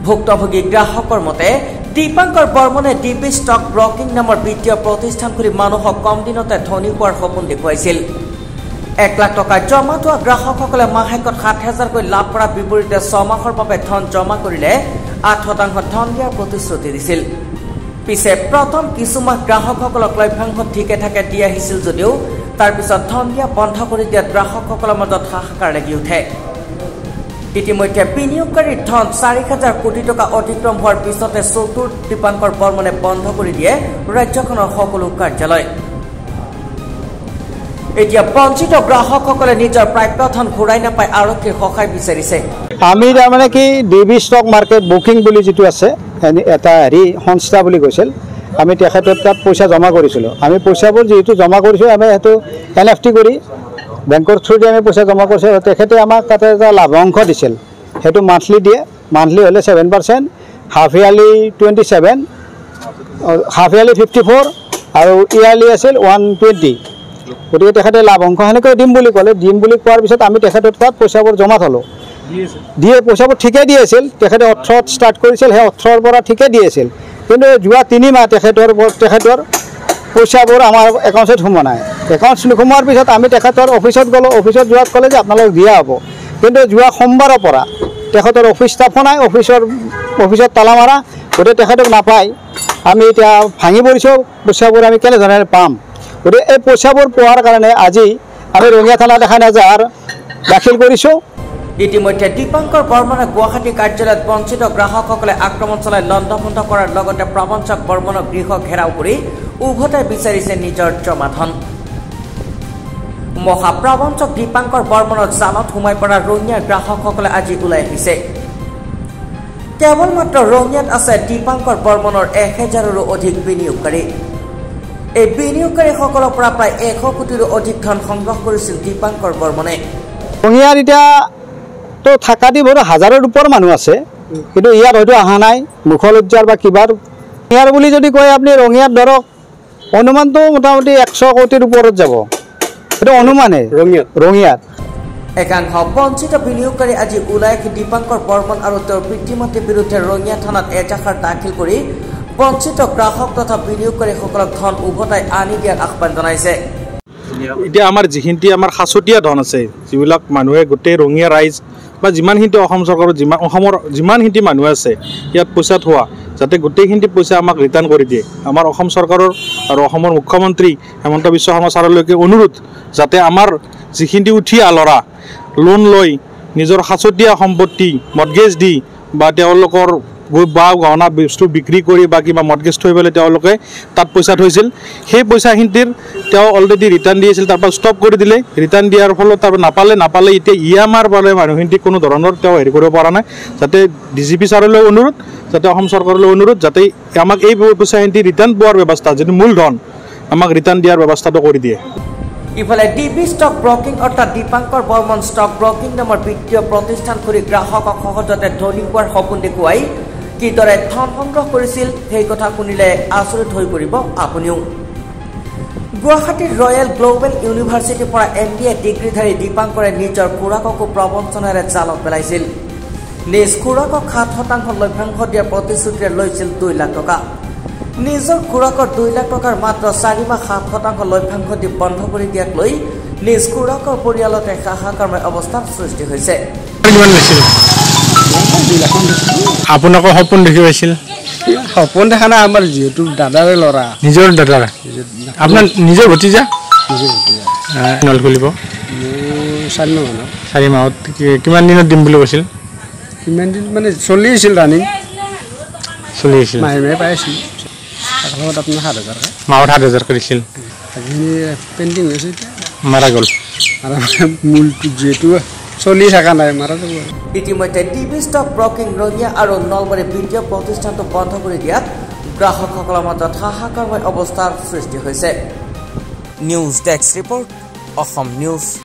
ভুক্তভোগী গ্ৰাহকৰ মতে দীপাংকৰ বৰ্মনে ডিবি ষ্টক ব্ৰকিং নামৰ বিত্তীয় প্ৰতিষ্ঠান খুলি মানুহক কম দিনতে ধনী হোৱাৰ সপোন দেখুৱাইছিল। 1 লাখ টকা জমা থোৱা গ্ৰাহকসকলে মাহেকত 7,000কৈ লাভ কৰাৰ বিপৰীতে 6 মাহৰ বাবে ধন জমা কৰিলে 8% ধন দিয়াৰ প্ৰতিশ্ৰুতি দিছিল। পিছে প্ৰথম কিছুমাহ গ্ৰাহকসকলক লভ্যাংশ ঠিকে থাকে দি আহিছিল যদিও তাৰ পিছত ধন দিয়া বন্ধ কৰি দিয়াত গ্ৰাহকসকলৰ মাজত হাহাকাৰ লাগি উঠে। ইতিমধ্যে বিনিয়োগকাৰীৰ ধন 4,000 কোটি টকা অতিক্ৰম হোৱাৰ পিছতে চতুৰ দীপাংকৰ বৰ্মনে বন্ধ কৰি দিয়ে ৰাজ্যখনৰ সকলো কাৰ্যালয়। এতিয়া বঞ্চিত গ্ৰাহকসকলে নিজৰ প্ৰাপ্য ধন ঘূৰাই নাপাই আৰক্ষীৰ সহায় বিচাৰিছে। আমি তাৰমানে কি ডিবি ষ্টক মাৰ্কেট বুকিং বুলি যিটো আছে এটা সংস্থা বুলি কৈছিল, আমি তেখেতৰ তাত পইচা জমা কৰিছিলোঁ। আমি পইচাবোৰ যিহেতু জমা কৰিছোঁ আমি সেইটো NFT কৰি বেংকৰ থ্ৰুদি আমি পইচা জমা কৰিছোঁ। তেখেতে আমাক তাতে এটা লাভাংশ দিছিল, সেইটো মান্থলি দিয়ে। মান্থলি হ'লে 7%, হাফ ইয়াৰলি 27, হাফ ইয়াৰলি 54 আৰু ইয়াৰলি আছিল 120। গতিকে তেখেতে লাভাংশ সেনেকৈ দিম বুলি ক'লে। দিম বুলি কোৱাৰ পিছত আমি তেখেতৰ তাত পইচাবোৰ জমা থলোঁ। দিয়ে পইচাবোৰ ঠিকে দি আছিল। তেখেতে 18ত ষ্টাৰ্ট কৰিছিল, সেই 18ৰ পৰা ঠিকে দি আছিল। কিন্তু যোৱা 3 মাহ তেখেতৰ পইচাবোৰ আমাৰ একাউণ্টত সোমোৱা নাই। একাউণ্ট নোসোমোৱাৰ পিছত আমি তেখেতৰ অফিচত গ'লোঁ। অফিচত যোৱাত ক'লে যে আপোনালোক দিয়া হ'ব, কিন্তু যোৱা সোমবাৰৰ পৰা তেখেতৰ অফিচ ষ্টাফো নাই, অফিচত তালা মাৰা, গতিকে তেখেতক নাপায়। আমি এতিয়া ভাঙি পৰিছোঁ, পইচাবোৰ আমি কেনেধৰণে পাম। গতিকে এই পইচাবোৰ পোৱাৰ কাৰণে আজি আমি ৰঙিয়া থানাত এখন এজাহাৰ দাখিল কৰিছোঁ। ইতিমধ্যে দীপাংকৰ বৰ্মনে গুৱাহাটী কাৰ্যালয়ত বঞ্চিত গ্ৰাহকসকলে আক্ৰমণ চলাই লণ্ডভণ্ড কৰাৰ লগতে প্ৰবঞ্চক বৰ্মনক গৃহ ঘেৰাও কৰি উভতাই বিচাৰিছে নিজৰ জমা ধন। মহাপ্ৰবঞ্চক দীপাংকৰ বৰ্মনৰ জালত সোমাই পৰা ৰঙিয়াৰ গ্ৰাহকসকলে আজি ওলাই আহিছে। কেৱল মাত্ৰ ৰঙিয়াত আছে দীপাংকৰ বৰ্মনৰ 1,000ৰো অধিক বিনিয়োগকাৰী। এই বিনিয়োগকাৰীসকলৰ পৰা প্ৰায় 100 কোটিৰো অধিক ধন সংগ্ৰহ কৰিছিল দীপাংকৰ বৰ্মনে। ৰঙিয়াত এতিয়াতো থাকা দি বহুত 1000ৰ ওপৰ মানুহ আছে, কিন্তু ইয়াত হয়তো অহা নাই মুখলজ্জাৰ বা কিবাৰ। ৰঙিয়াৰ বুলি যদি কয় আপুনি, ৰঙিয়াত ধৰক অনুমানটো মোটামুটি 100 কোটিৰ ওপৰত যাব, সেইটো অনুমানে ৰঙিয়াত। একাংশ বঞ্চিত বিনিয়োগকাৰী আজি ওলাই আহি দীপাংকৰ বৰ্মন আৰু তেওঁৰ পিতৃ মাতৃৰ বিৰুদ্ধে ৰঙিয়া থানাত এজাহাৰ দাখিল কৰি বঞ্চিত গ্ৰাহক তথা বিনিয়োগকাৰীসকলক ধন উভতাই আনি দিয়াৰ আহ্বান জনাইছে। এতিয়া আমাৰ যিখিনি আমাৰ সাঁচতীয়া ধন আছে, যিবিলাক মানুহে গোটেই ৰঙিয়া ৰাইজ বা যিমানখিনি অসম চৰকাৰৰ অসমৰ যিমানখিনি মানুহ আছে ইয়াত পইচা থোৱা, যাতে গোটেইখিনি পইচা আমাক ৰিটাৰ্ণ কৰি দিয়ে। আমাৰ অসম চৰকাৰৰ আৰু অসমৰ মুখ্যমন্ত্ৰী হেমন্ত বিশ্ব শৰ্মা ছাৰলৈকে অনুৰোধ, যাতে আমাৰ যিখিনি উঠি ল'ৰা লোন লৈ নিজৰ সাঁচতীয়া সম্পত্তি মৰ্টগেজ দি বা তেওঁলোকৰ বা গহনা বস্তু বিক্ৰী কৰি বা কিবা মৰ্টগেজ থৈ পেলাই তেওঁলোকে তাত পইচা থৈছিল, সেই পইচাখিনিৰ তেওঁ অলৰেডি ৰিটাৰ্ণ দি আছিল, তাৰপৰা ষ্টপ কৰি দিলে। ৰিটাৰ্ণ দিয়াৰ ফলত তাৰ নাপালে এতিয়া EMR পালে মানুহখিনিক কোনো ধৰণৰ তেওঁ হেৰি কৰিব পৰা নাই। যাতে DGP ছাৰলৈ অনুৰোধ, যাতে অসম চৰকাৰলৈ অনুৰোধ, যাতে আমাক এই পইচাখিনি ৰিটাৰ্ণ পোৱাৰ ব্যৱস্থা, যিটো মূলধন আমাক ৰিটাৰ্ণ দিয়াৰ ব্যৱস্থাটো কৰি দিয়ে। ইফালে ডিবি ষ্টক ব্ৰকিং অৰ্থাৎ দীপাংকৰ বৰ্মন ষ্টক ব্ৰকিং নামৰ বিত্তীয় প্ৰতিষ্ঠান খুলি গ্ৰাহকক সহজতে ধনী হোৱাৰ সপোন দেখুৱাই কিদৰে ধন সংগ্ৰহ কৰিছিল সেই কথা শুনিলে আচৰিত হৈ পৰিব আপুনিও। গুৱাহাটীৰ ৰয়েল গ্লোবেল ইউনিভাৰ্চিটিৰ পৰা MBA ডিগ্ৰীধাৰী দীপাংকৰে নিজৰ খুৰাককো প্ৰবঞ্চনাৰে জালত পেলাইছিল। নিজ খুৰাকক 7% লভ্যাংশ দিয়াৰ প্ৰতিশ্ৰুতিৰে লৈছিল 2 লাখ টকা। নিজৰ খুৰাকৰ 2 লাখ টকাৰ মাত্ৰ 4 মাহ 7% লভ্যাংশ দি বন্ধ কৰি দিয়াক লৈ নিজ খুৰাকৰ পৰিয়ালতে হাহাকাৰময় অৱস্থাৰ সৃষ্টি হৈছে। আপোনালোকৰ সপোন দেখি পাইছিল? সপোন দেখা নাই, আমাৰ যিহেতু দাদাৰে ল'ৰা। নিজৰ দাদাৰ? আপোনাৰ নিজৰ ভতিজা? নল খুলিব 4 মাহত। কিমান দিনত দিম বুলি কৈছিল? কিমান দিন মানে চলি আছিল, ৰানিং চলি আছিল, মাহে পাই আছিল। আপোনাৰ 7,000 মাহত 7,000 কৰিছিল। পেইণ্টিং হৈছে, এতিয়া মাৰা গ'ল। মূলটো যিহেতু চলি থকা নাই, মাৰা যাব। ইতিমধ্যে ডিবি ষ্টক ব্ৰকিং ৰঙিয়া আৰু নলবাৰী বিত্তীয় প্ৰতিষ্ঠানটো বন্ধ কৰি দিয়াত গ্ৰাহকসকলৰ মাজত হাহাকাৰময় অৱস্থাৰ সৃষ্টি হৈছে। News desk report, Assam news.